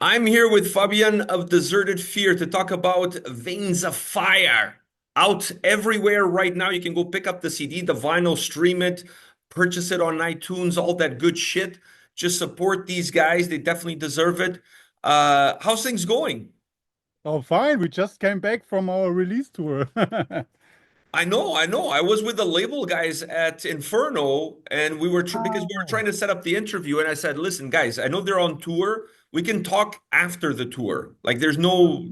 I'm here with Fabian of Deserted Fear to talk about Veins of Fire. Out everywhere right now. You can go pick up the CD, the vinyl, stream it, purchase it on iTunes, all that good shit. Just support these guys. They definitely deserve it. How's things going? Oh, fine. We just came back from our release tour. I know. I was with the label guys at Inferno, and we were because we were Oh. trying to set up the interview. And I said, "Listen, guys, I know they're on tour. We can talk after the tour. Like, there's no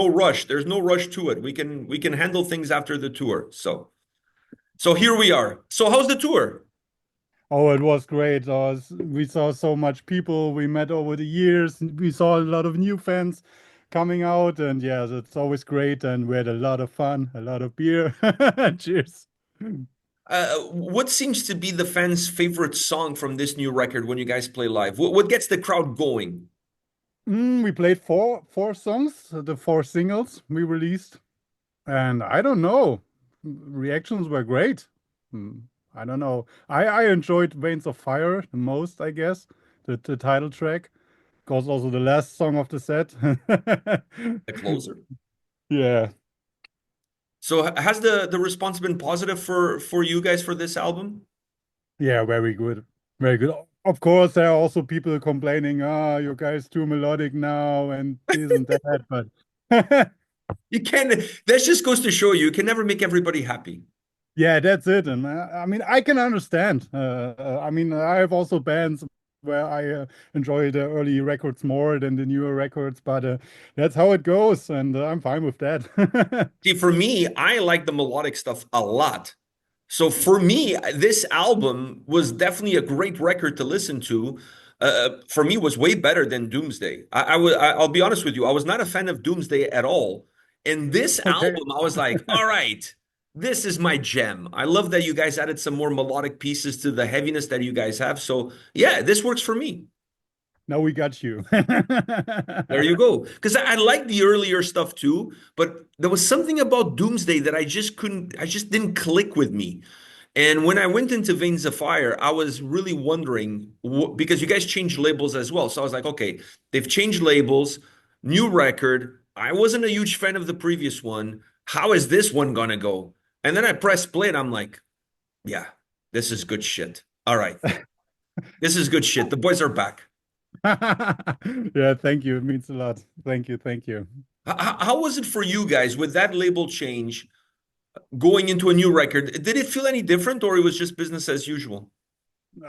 rush. There's no rush to it. We can handle things after the tour." So here we are. So how's the tour? Oh, it was great. We saw so much people we met over the years. We saw a lot of new fans coming out, and yeah, it's always great. And we had a lot of fun, a lot of beer. Cheers. What seems to be the fans' favorite song from this new record when you guys play live? What gets the crowd going? We played four songs, the four singles we released, and I don't know. Reactions were great. Mm, I don't know. I enjoyed Veins of Fire the most, I guess, the title track. Course, also the last song of the set. The closer. Yeah, So has the response been positive for you guys for this album? yeah, very good. Very good. Of course, there are also people complaining, you guys too melodic now and this and that, but You can that just goes to show you can never make everybody happy. yeah, that's it. And I mean, I can understand. I mean, I have also bands where I enjoy the early records more than the newer records, but that's how it goes, and I'm fine with that. See, for me, I like the melodic stuff a lot. So for me, this album was definitely a great record to listen to. For me, was way better than Doomsday. I'll be honest with you, I was not a fan of Doomsday at all. In this Okay. album, I was like, all right, this is my gem. I love that you guys added some more melodic pieces to the heaviness that you guys have. So yeah, this works for me. Now we got you. There you go. Because I like the earlier stuff too, but there was something about Doomsday that I just didn't click with me. And when I went into Veins of Fire, I was really wondering because you guys changed labels as well. So I was like, okay, they've changed labels, new record. I wasn't a huge fan of the previous one. How is this one gonna go? And then I pressed play and I'm like, yeah, this is good shit. All right, this is good shit. The boys are back. Yeah, thank you. It means a lot. Thank you. Thank you. How was it for you guys with that label change going into a new record? Did it feel any different or it was just business as usual?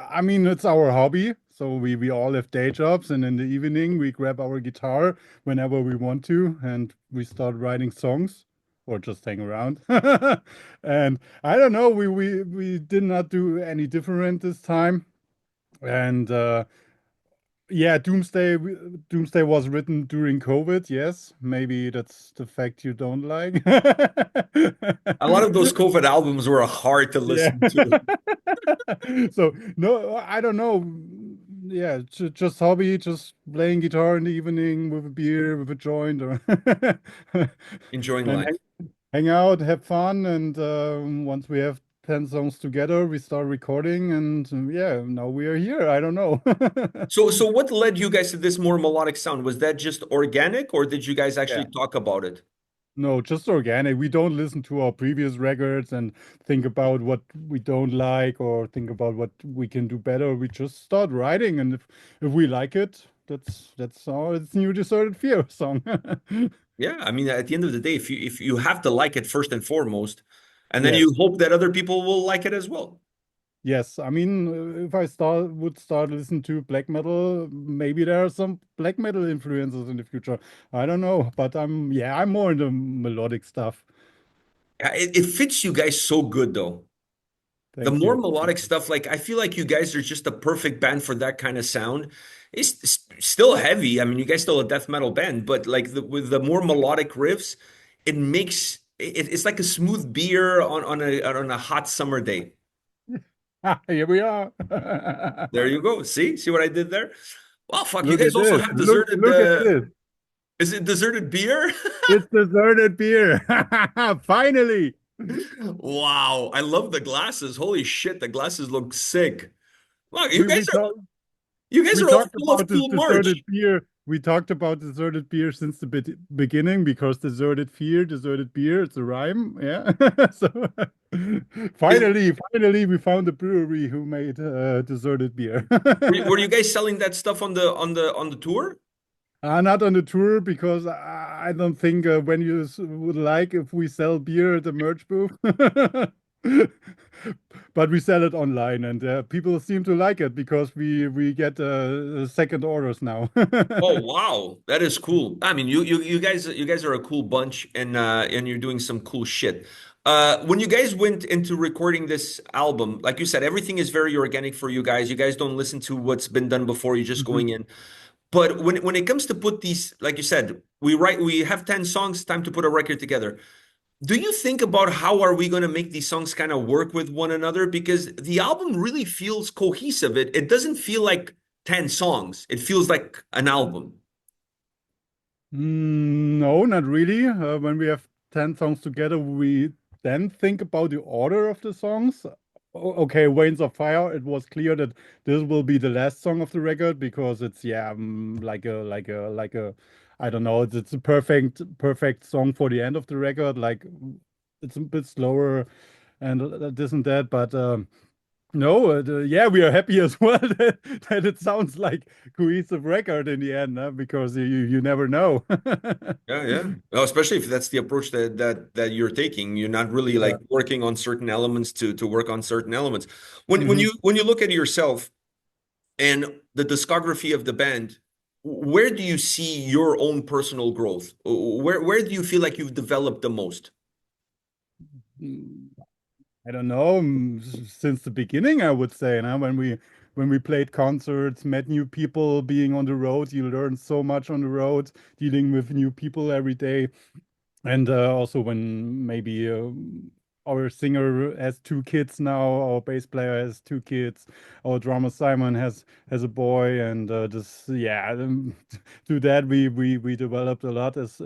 I mean, it's our hobby. So we all have day jobs, and in the evening we grab our guitar whenever we want to, and we start writing songs or just hang around. And I don't know, we did not do any different this time. And yeah, Doomsday was written during COVID. Yes, maybe that's the fact you don't like. A lot of those COVID albums were hard to Yeah. listen to. So no, I don't know. Yeah, just hobby, just playing guitar in the evening with a beer, with a joint, or Enjoying and life. hang out, have fun. And once we have 10 songs together, we start recording. And yeah, now we are here. I don't know. So what led you guys to this more melodic sound? Was that just organic or did you guys Yeah. actually talk about it? No, just organic. We don't listen to our previous records and think about what we don't like or think about what we can do better. We just start writing, and if we like it, that's our it's new Deserted Fear song. Yeah, I mean, at the end of the day, if you have to like it first and foremost, and then you Yes, hope that other people will like it as well. yes. I mean, if I start listening to black metal, maybe there are some black metal influences in the future. I don't know, but I'm more into melodic stuff. Yeah, it fits you guys so good though. The Thank more you. melodic stuff, like I feel like you guys are just a perfect band for that kind of sound. It's still heavy. I mean, you guys still a death metal band, but like with the more melodic riffs, it makes it's like a smooth beer on a hot summer day. Here we are. There you go. See what I did there? Well, fuck, you Look guys at also this. have deserted Look at this. is it deserted beer? It's deserted beer. Finally. Wow, I love the glasses. Holy shit, the glasses look sick. Look, We we talk you guys we are all talked full of about this cool deserted merch. beer. we talked about deserted beer since the beginning because deserted fear, deserted beer, it's a rhyme. Yeah. So Is, finally, we found a brewery who made deserted beer. were you guys selling that stuff on the tour? Not on the tour because I don't think venues would like if we sell beer at the merch booth. But we sell it online, and people seem to like it because we get second orders now. Oh wow, that is cool. I mean, you guys are a cool bunch, and you're doing some cool shit. When you guys went into recording this album, like you said, everything is very organic for you guys. You guys don't listen to what's been done before. You're just Mhm. going in. But when it comes to put these, like you said, we have 10 songs, time to put a record together. Do you think about how are we going to make these songs kind of work with one another? Because the album really feels cohesive. It doesn't feel like 10 songs. It feels like an album. No, not really. When we have 10 songs together, we then think about the order of the songs. Okay, Wains of Fire, it was clear that this will be the last song of the record because it's yeah, I don't know, it's a perfect song for the end of the record. Like it's a bit slower and this and that, but no, yeah, we are happy as well that it sounds like cohesive record in the end, because you never know. Yeah, yeah. Well, especially if that's the approach that you're taking. You're not really Yeah. like working on certain elements to work on certain elements. When Mhm. you look at yourself and the discography of the band, where do you see your own personal growth? Where do you feel like you've developed the most? I don't know, since the beginning, I would say, when we played concerts, met new people, being on the road, you learn so much on the road, dealing with new people every day. And also when maybe our singer has two kids now, our bass player has two kids, our drummer Simon has a boy, and just yeah, through that we developed a lot as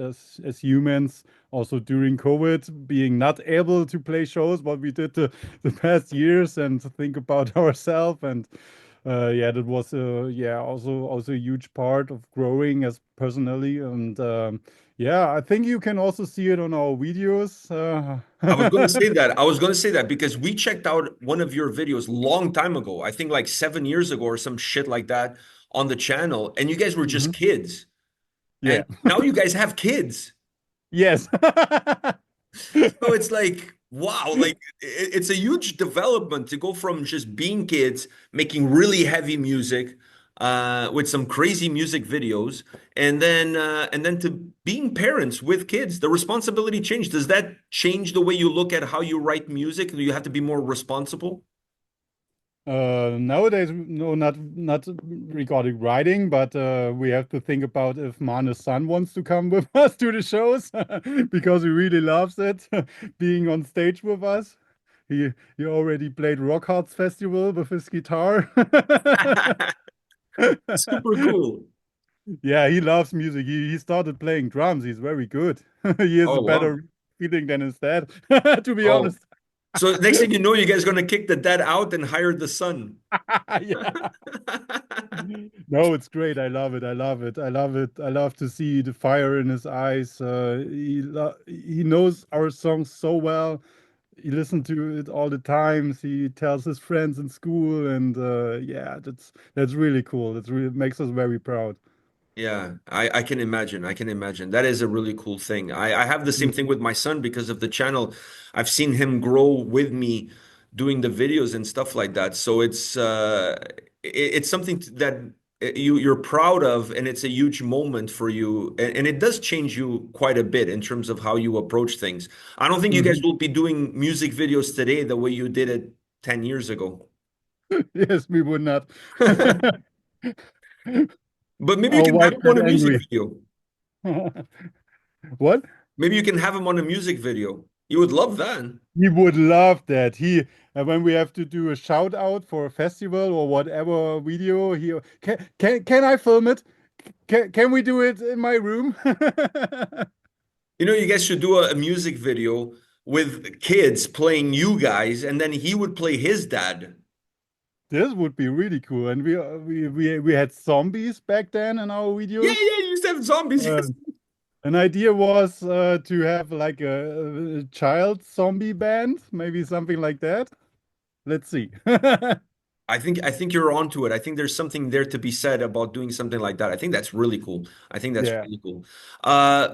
humans. Also during COVID, being not able to play shows, what we did the past years, and to think about ourselves and yeah, that was yeah also a huge part of growing as personally and yeah, I think you can also see it on our videos. I was going to say that. I was going to say that because we checked out one of your videos long time ago. I think like 7 years ago or some shit like that on the channel, and you guys were just Mhm. kids. And Yeah. now you guys have kids. Yes. So it's like, wow, like it's a huge development to go from just being kids, making really heavy music, with some crazy music videos, and then to being parents with kids. The responsibility changed. Does that change the way you look at how you write music? Do you have to be more responsible? Nowadays, no, not regarding writing, but we have to think about if Mane's son wants to come with us to the shows because he really loves it, being on stage with us. He already played Rock Hearts Festival with his guitar. Super cool. Yeah, he loves music. He started playing drums. He's very good. He has a Oh, wow. better feeling than his dad, to be Oh, honest. so next thing you know, you guys gonna kick the dad out and hire the son. Yeah. No, it's great. I love it. I love it. I love it. I love to see the fire in his eyes. He knows our songs so well. He listens to it all the times. He tells his friends in school, and yeah, that's really cool. That's really makes us very proud. Yeah, I can imagine. I can imagine. That is a really cool thing. I have the same thing with my son because of the channel. I've seen him grow with me doing the videos and stuff like that. So it's something that you're proud of, and it's a huge moment for you. And it does change you quite a bit in terms of how you approach things. I don't think you guys Mhm. will be doing music videos today the way you did it 10 years ago. Yes, we would not. But maybe you Our can have wife him on got a music angry. video. What? Maybe you can have him on a music video. You would love that. He would love that. He when we have to do a shout out for a festival or whatever video, he can I film it? Can we do it in my room? You know, you guys should do a music video with kids playing you guys, and then he would play his dad. This would be really cool. And we had zombies back then in our Yeah, videos. have zombies. Uh, an idea was to have like a child zombie band, maybe something like that. Let's see. I think you're onto it. I think there's something there to be said about doing something like that. I think that's really cool. I think that's Yeah. really cool.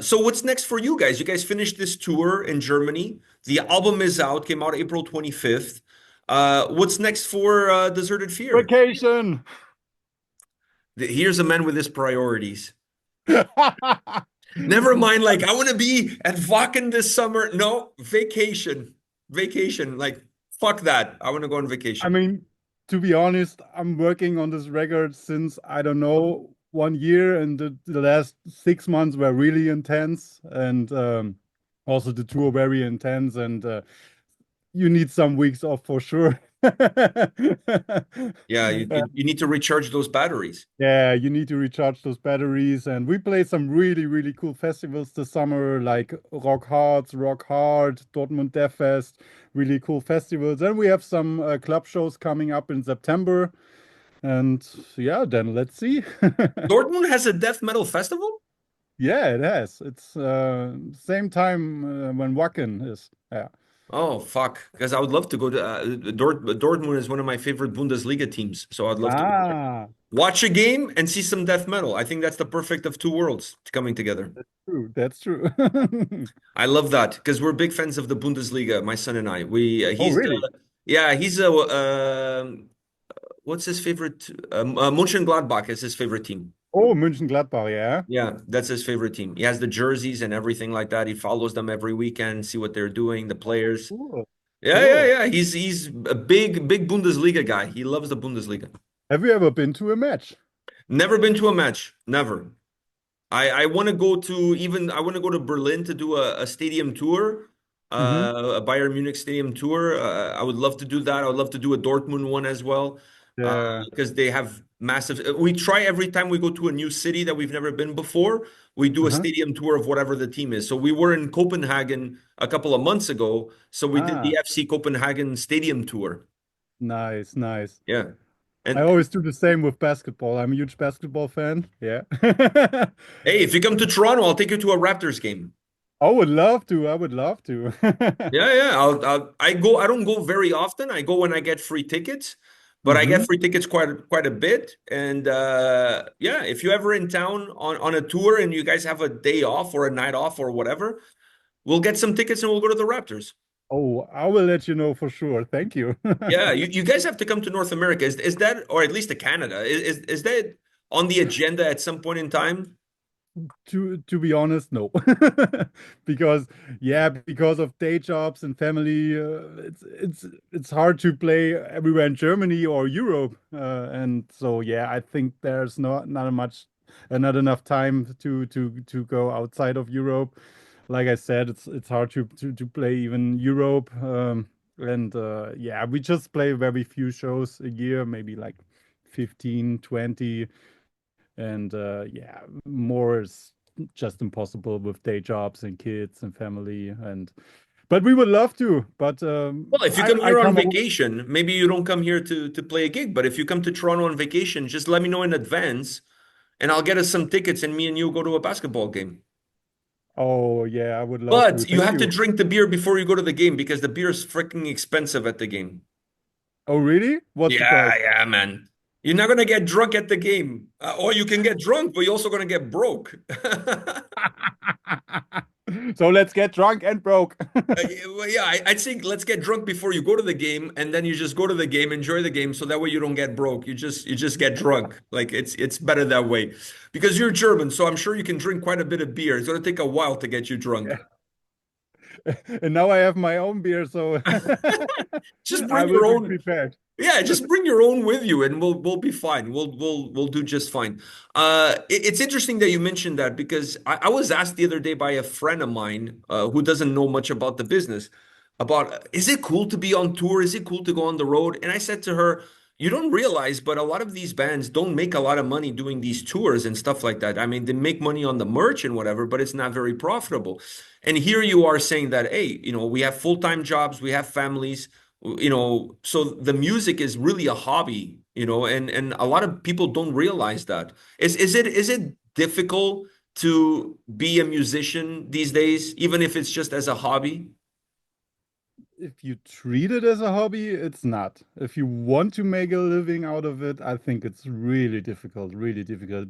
So what's next for you guys? You guys finished this tour in Germany. The album is out, came out April 25th. What's next for Deserted Fear? Vacation. Here's a man with his priorities. Never mind, like I want to be at Wacken this summer. No, vacation. Vacation. Like, fuck that. I want to go on I vacation. mean, to be honest, I'm working on this record since I don't know 1 year, and the last 6 months were really intense, and also the tour very intense, and you need some weeks off for sure. Yeah, you need to recharge those batteries. Yeah, you need to recharge those batteries. And we play some really, really cool festivals this summer, like Rock Hearts, Rock Hard, Dortmund Death Fest, really cool festivals. And we have some club shows coming up in September. And yeah, then let's see. Dortmund has a death metal festival? Yeah, it has. It's same time when Wacken is. Yeah. Oh, fuck. Because I would love to go to Dortmund is one of my favorite Bundesliga teams. So I'd love to go there. Ah, Watch a game and see some death metal. I think that's the perfect of two worlds coming together. true. That's true. I love that because we're big fans of the Bundesliga, my son and I. We Oh, he's really? yeah, he's a what's his favorite Mönchengladbach is his favorite team. Oh, München-Gladbach, yeah. Yeah, that's his favorite team. He has the jerseys and everything like that. He follows them every weekend, see what they're doing, the players. Cool. Yeah, yeah, Cool. yeah. He's a big Bundesliga guy. He loves the Bundesliga. Have you ever been to a match? Never been to a match. Never. I want to go to I want to go to Berlin to do a stadium tour, Hmm. a Bayern Munich stadium tour. I would love to do that. I would love to do a Dortmund one as well, Yeah. because they have massive. We try every time we go to a new city that we've never been before. We do a Uh-huh. stadium tour of whatever the team is. So we were in Copenhagen a couple of months ago. So we did Ah, the FC Copenhagen stadium tour. nice, nice. Yeah. I And always do the same with basketball. I'm a huge basketball fan. Yeah. hey, if you come to Toronto, I'll take you to a Raptors game. I would love to. I would love to. Yeah, yeah. I go. I don't go very often. I go when I get free tickets, but I get Hmm. free tickets quite a bit. And yeah, if you're ever in town on a tour and you guys have a day off or a night off or whatever, we'll get some tickets and we'll go to the Raptors. Oh, I will let you know for sure. Thank you. Yeah, you guys have to come to North America. Is that, or at least to Canada? Is that on the agenda at some point in time? To be honest, no. Because yeah, because of day jobs and family, it's hard to play everywhere in Germany or Europe. And so yeah, I think there's not enough time to go outside of Europe. Like I said, it's hard to play even Europe. And yeah, we just play very few shows a year, maybe like 15, 20. And yeah, more is just impossible with day jobs and kids and family. And but we would love to. But Well, if you I come I here on come over. vacation, maybe you don't come here to play a gig, but if you come to Toronto on vacation, just let me know in advance and I'll get us some tickets and me and you go to a basketball game. Oh yeah, I would love to. But you Thank have to you. drink the beer before you go to the game because the beer is freaking expensive at the game. Oh really? What's the Yeah, price? yeah, man. You're not gonna get drunk at the game. Or you can get drunk, but you're also gonna get broke. So let's get drunk and broke. Well, yeah, I'd say let's get drunk before you go to the game, and then you just go to the game, enjoy the game, so that way you don't get broke. You just get drunk. Like it's better that way, because you're German, so I'm sure you can drink quite a bit of beer. It's gonna take a while to get you drunk. Yeah. And now I have my own beer, so Just I bring will your be own. prepared. Yeah, just bring your own with you, and we'll be fine. We'll do just fine. It's interesting that you mentioned that because I was asked the other day by a friend of mine who doesn't know much about the business about is it cool to be on tour? Is it cool to go on the road? And I said to her, you don't realize, but a lot of these bands don't make a lot of money doing these tours and stuff like that. I mean, they make money on the merch and whatever, but it's not very profitable. And here you are saying that, hey, we have full-time jobs, we have families, so the music is really a hobby, and a lot of people don't realize that. Is it difficult to be a musician these days, even if it's just as a hobby? If you treat it as a hobby, it's not. If you want to make a living out of it, I think it's really difficult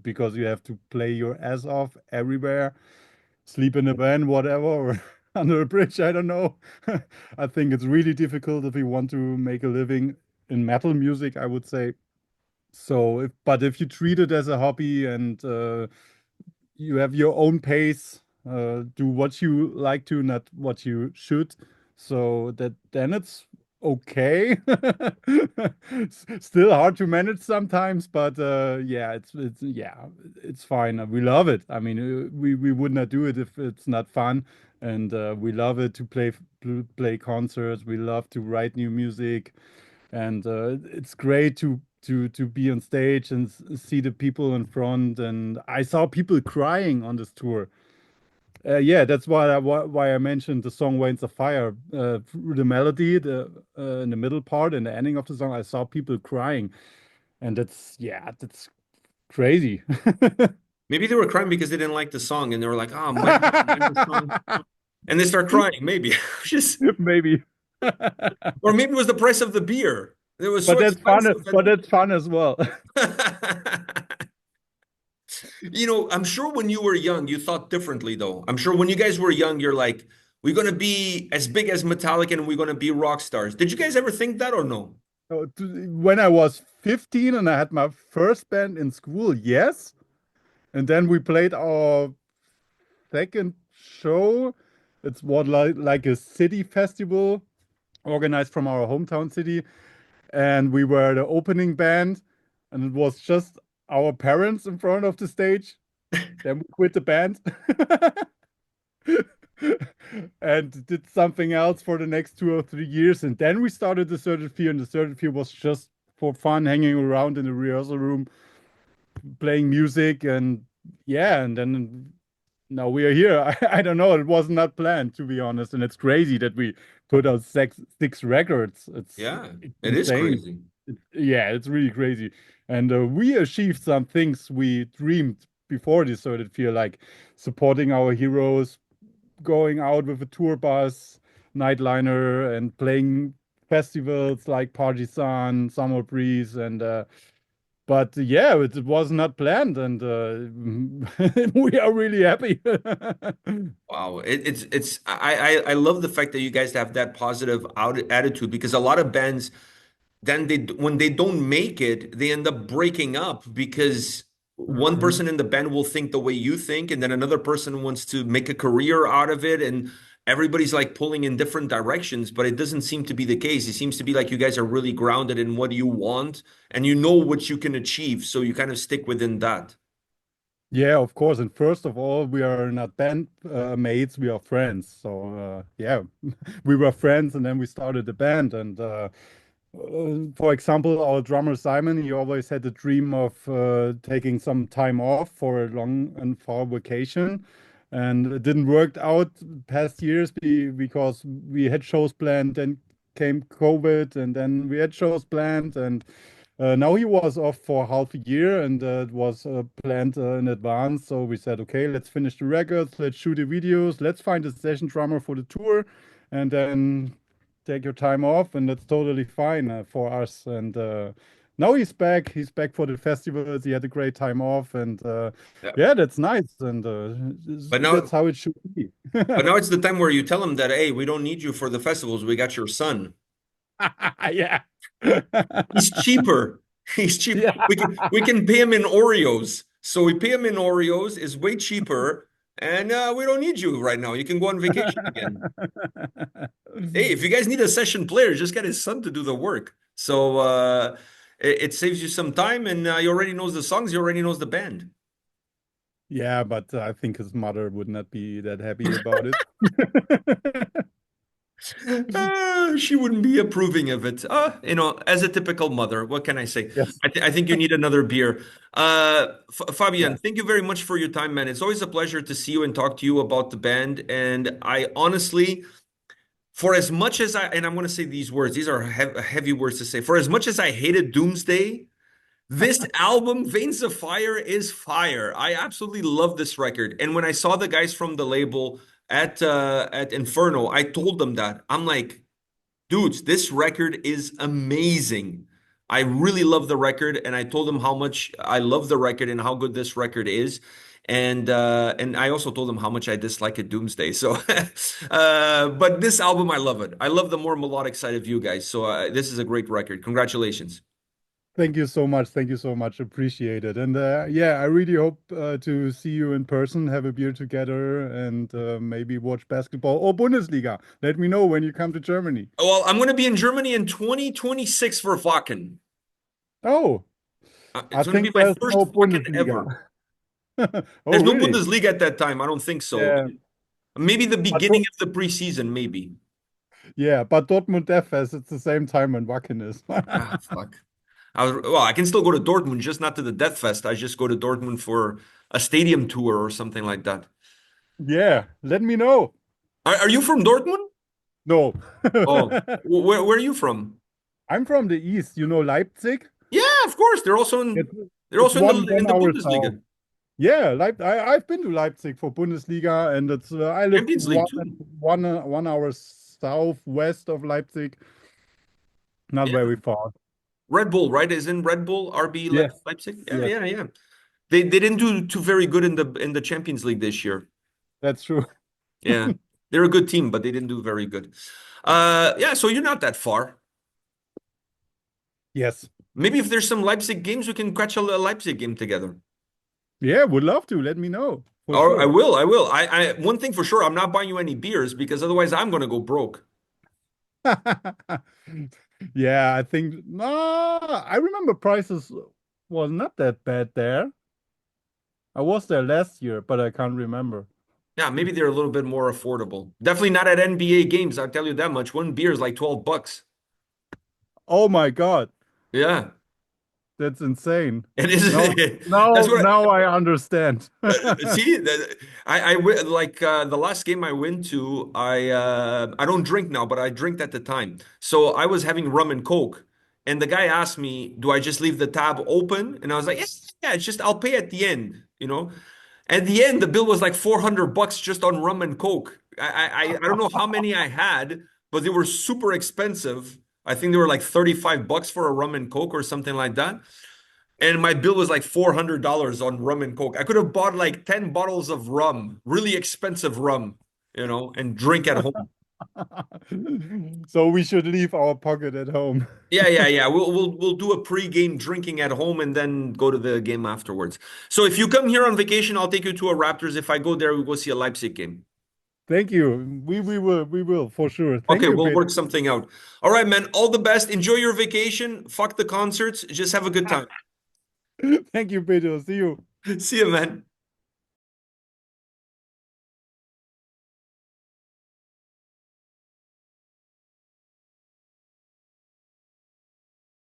because you have to play your ass off everywhere, sleep in a van, whatever, or under a bridge, I don't know. I think it's really difficult if you want to make a living in metal music, I would say. But if you treat it as a hobby and you have your own pace, do what you like to, not what you should. So that then it's okay. Still hard to manage sometimes, but yeah, it's fine. We love it. I mean, we would not do it if it's not fun, and we love it to play concerts. We love to write new music, and it's great to be on stage and see the people in front. And I saw people crying on this tour. Yeah, that's why I mentioned the song "Wains of Fire." Through the melody, the in the middle part and the ending of the song, I saw people crying, and that's crazy. Maybe they were crying because they didn't like the song and they were like, oh, my song. And they start crying, maybe. Just, Maybe. or maybe it was the price of the beer. It was so But that's fun. expensive. But that's fun as well. I'm sure when you were young, you thought differently, though. I'm sure when you guys were young, you're like, we're going to be as big as Metallica and we're going to be rock stars. Did you guys ever think that or no? When I was 15 and I had my first band in school, yes. And then we played our second show. It's what like a city festival organized from our hometown city. And we were the opening band. And it was just our parents in front of the stage. Then we quit the band and did something else for the next 2 or 3 years. And then we started the Certain Fear. And the Certain Fear was just for fun, hanging around in the rehearsal room, playing music. And yeah, and then now we are here. I don't know. It was not planned, to be honest. And it's crazy that we put out six records. Yeah, It's it is insane. crazy. Yeah, it's really crazy. And we achieved some things we dreamed before this, so that feel like supporting our heroes, going out with a tour bus, Nightliner, and playing festivals like Partisan, Summer Breeze, and but yeah, it was not planned, and we are really happy. Wow, I love the fact that you guys have that positive attitude because a lot of bands then when they don't make it, they end up breaking up because one Mhm. person in the band will think the way you think, and then another person wants to make a career out of it, and everybody's like pulling in different directions, but it doesn't seem to be the case. It seems to be like you guys are really grounded in what you want and you know what you can achieve, so you kind of stick within that. Yeah, of course. And first of all, we are not band mates, we are friends. So yeah, we were friends, and then we started the band. And for example, our drummer Simon, he always had the dream of taking some time off for a long and far vacation. And it didn't work out past years because we had shows planned, then came COVID, and then we had shows planned. And now he was off for half a year, and it was planned in advance. So we said, okay, let's finish the records, let's shoot the videos, let's find a session drummer for the tour, and then take your time off, and that's totally fine for us. And now he's back. He's back for the festivals. He had a great time off, and Yeah. yeah, that's nice. And But that's now, how it should be. but now it's the time where you tell them that, hey, we don't need you for the festivals. We got your son. Yeah. He's cheaper. He's cheap. Yeah. We can pay him in Oreos. So we pay him in Oreos. Is way cheaper, and we don't need you right now. You can go on vacation again. Hey, if you guys need a session player, just get his son to do the work. So it saves you some time, and he already knows the songs. He already knows the band. Yeah, but I think his mother would not be that happy about it. She wouldn't be approving of it. As a typical mother, what can I say? Yes. I think you need another beer. Fabian, Yeah. thank you very much for your time, man. It's always a pleasure to see you and talk to you about the band. And I honestly, for as much as and I'm going to say these words, these are heavy words to say. For as much as I hated Doomsday, This album, Veins of Fire, is fire. I absolutely love this record. And when I saw the guys from the label at Inferno, I told them that. I'm like, dudes, this record is amazing. I really love the record, and I told them how much I love the record and how good this record is. And I also told them how much I dislike it Doomsday. So but this album I love it. I love the more melodic side of you guys. So this is a great record. Congratulations. Thank you so much. Thank you so much. Appreciate it. And yeah, I really hope to see you in person, have a beer together, and maybe watch basketball or Bundesliga. Let me know when you come to Germany. Well, I'm going to be in Germany in 2026 for Wacken. Oh, I It's going to be think my there's first no Wacken ever. Bundesliga. Oh, There's no really? Bundesliga at that time. I don't think so. Yeah. Maybe the But beginning of the preseason, maybe. yeah, but Dortmund Death Fest, it's the same time when Wacken is. Ah, fuck. Well, I can still go to Dortmund, just not to the Death Fest. I just go to Dortmund for a stadium tour or something like that. Yeah, let me know. Are you from Dortmund? No. Oh, where are you from? I'm from the east, you know, Leipzig. Yeah, of course. It's They're it's also in the one hour south. Bundesliga, Yeah, I've been to Leipzig for Bundesliga, and it's I live Champions League too. 1 hour southwest of Leipzig, not Yeah, very far. Red Bull, right? Isn't Red Bull RB Yes, Leipzig? Yeah, yes, yeah, yeah. They didn't do too very good in the Champions League this year. that's true. Yeah, they're a good team, but they didn't do very good. Yeah, so you're not that far. Yes. Maybe if there's some Leipzig games, we can catch a Leipzig game together. Yeah, would love to. Let me know for Oh, I sure. will. I will. One thing for sure, I'm not buying you any beers because otherwise I'm gonna go broke. Yeah, I think no, I remember prices was not that bad there. I was there last year, but I can't remember. Yeah, maybe they're a little bit more affordable. Definitely not at NBA games, I'll tell you that much. One beer is like 12 bucks. Oh my God, Yeah, that's insane. it is. No, That's no, what now I understand. see, like the last game I went to, I don't drink now, but I drinked at the time. So I was having rum and coke, and the guy asked me, "Do I just leave the tab open?" And I was like, yeah, it's just I'll pay at the end, you know." At the end, the bill was like 400 bucks just on rum and coke. I don't know how many I had, but they were super expensive. I think they were like 35 bucks for a rum and coke or something like that. And my bill was like $400 on rum and coke. I could have bought like 10 bottles of rum, really expensive rum, and drink at home. So we should leave our pocket at home. Yeah, yeah, yeah. We'll do a pre-game drinking at home and then go to the game afterwards. So if you come here on vacation, I'll take you to a Raptors. If I go there, we'll go see a Leipzig game. Thank you. We will for sure. Thank Okay, you, we'll Peter. work something out. All right, man. All the best. Enjoy your vacation. Fuck the concerts. Just have a good time. Thank you, Peter. See you. See you, man.